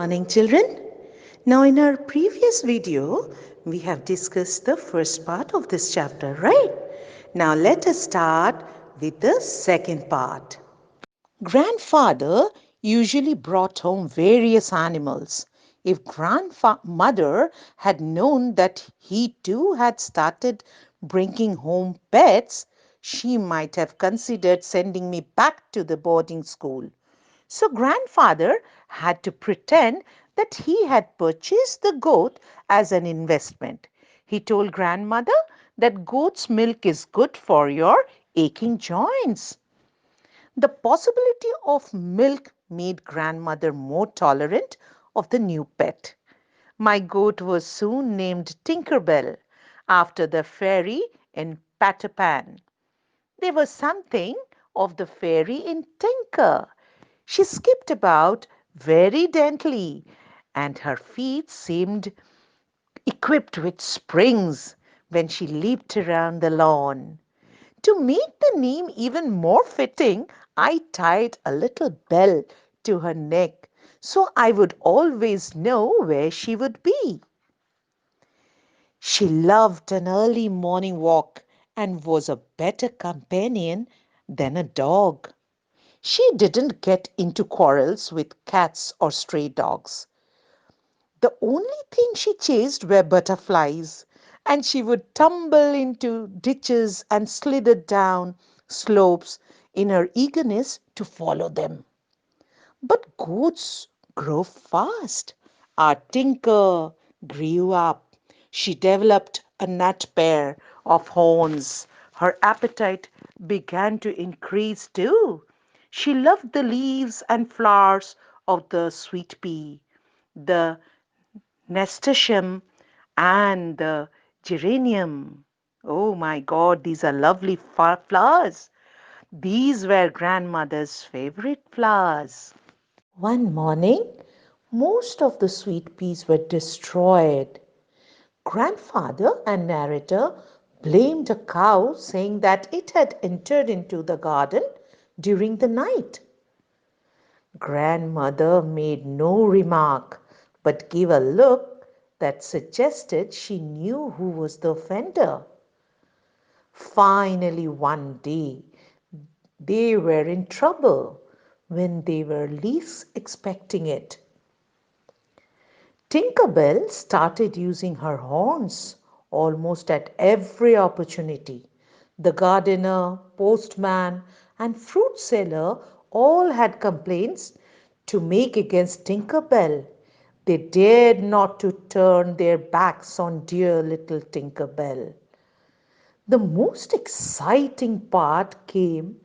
morning, children. Now, in our previous video, we have discussed the first part of this chapter, right? Now, let us start with the second part. Grandfather usually brought home various animals. If grandmother had known that he too had started bringing home pets, she might have considered sending me back to the boarding school. So grandfather had to pretend that he had purchased the goat as an investment. He told grandmother that goat's milk is good for your aching joints. The possibility of milk made grandmother more tolerant of the new pet. My goat was soon named Tinkerbell after the fairy in Peter Pan. There was something of the fairy in Tinker. She skipped about very daintily, and her feet seemed equipped with springs when she leaped around the lawn. To make the name even more fitting, I tied a little bell to her neck so I would always know where she would be. She loved an early morning walk and was a better companion than a dog. She didn't get into quarrels with cats or stray dogs. The only thing she chased were butterflies, and she would tumble into ditches and slither down slopes in her eagerness to follow them. But goats grow fast. Our Tinker grew up. She developed a nut pair of horns. Her appetite began to increase too. She loved the leaves and flowers of the sweet pea, the nasturtium, and the geranium. Oh my God, these are lovely flowers. These were grandmother's favorite flowers. One morning, most of the sweet peas were destroyed. Grandfather and narrator blamed a cow, saying that it had entered into the garden during the night. Grandmother made no remark, but gave a look that suggested she knew who was the offender. Finally, one day, they were in trouble when they were least expecting it. Tinker Bell started using her horns almost at every opportunity. The gardener, postman, and fruit seller all had complaints to make against Tinker Bell. They dared not to turn their backs on dear little Tinker Bell. The most exciting part came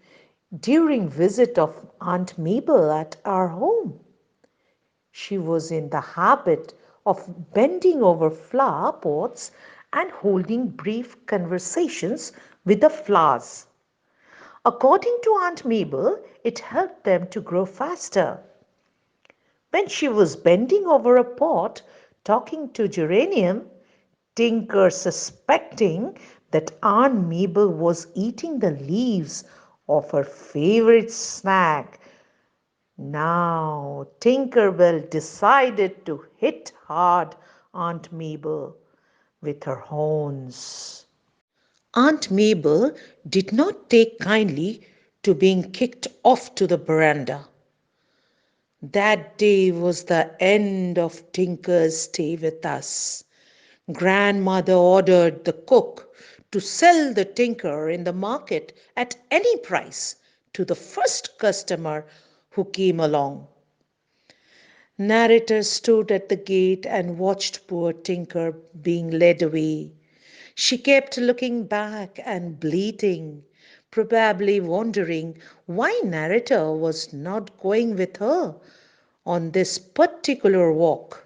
during visit of Aunt Mabel at our home. She was in the habit of bending over flower pots and holding brief conversations with the flowers. According to Aunt Mabel, it helped them to grow faster. When she was bending over a pot talking to Geranium, Tinker, suspecting that Aunt Mabel was eating the leaves of her favorite snack, now Tinker Bell decided to hit hard Aunt Mabel with her horns. Aunt Mabel did not take kindly to being kicked off to the veranda. That day was the end of Tinker's stay with us. Grandmother ordered the cook to sell the Tinker in the market at any price to the first customer who came along. Narrator stood at the gate and watched poor Tinker being led away. She kept looking back and bleating, probably wondering why Narrator was not going with her on this particular walk.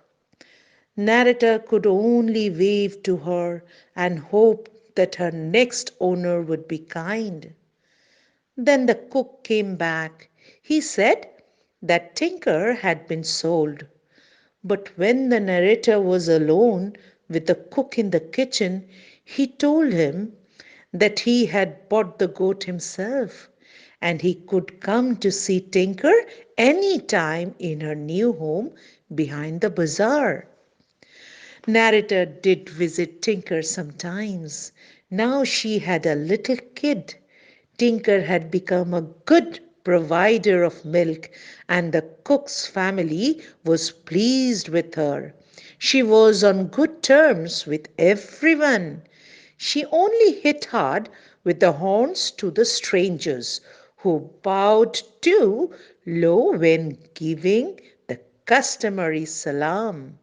Narrator could only wave to her and hope that her next owner would be kind. Then the cook came back. He said that Tinker had been sold. But when the narrator was alone with the cook in the kitchen, he told him that he had bought the goat himself and he could come to see Tinker any time in her new home behind the bazaar. Narrator did visit Tinker sometimes. Now she had a little kid. Tinker had become a good provider of milk, and the cook's family was pleased with her. She was on good terms with everyone. She only hit hard with the horns to the strangers, who bowed too low when giving the customary salam.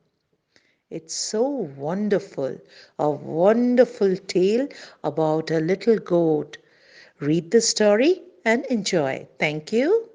It's so wonderful, a wonderful tale about a little goat. Read the story and enjoy. Thank you.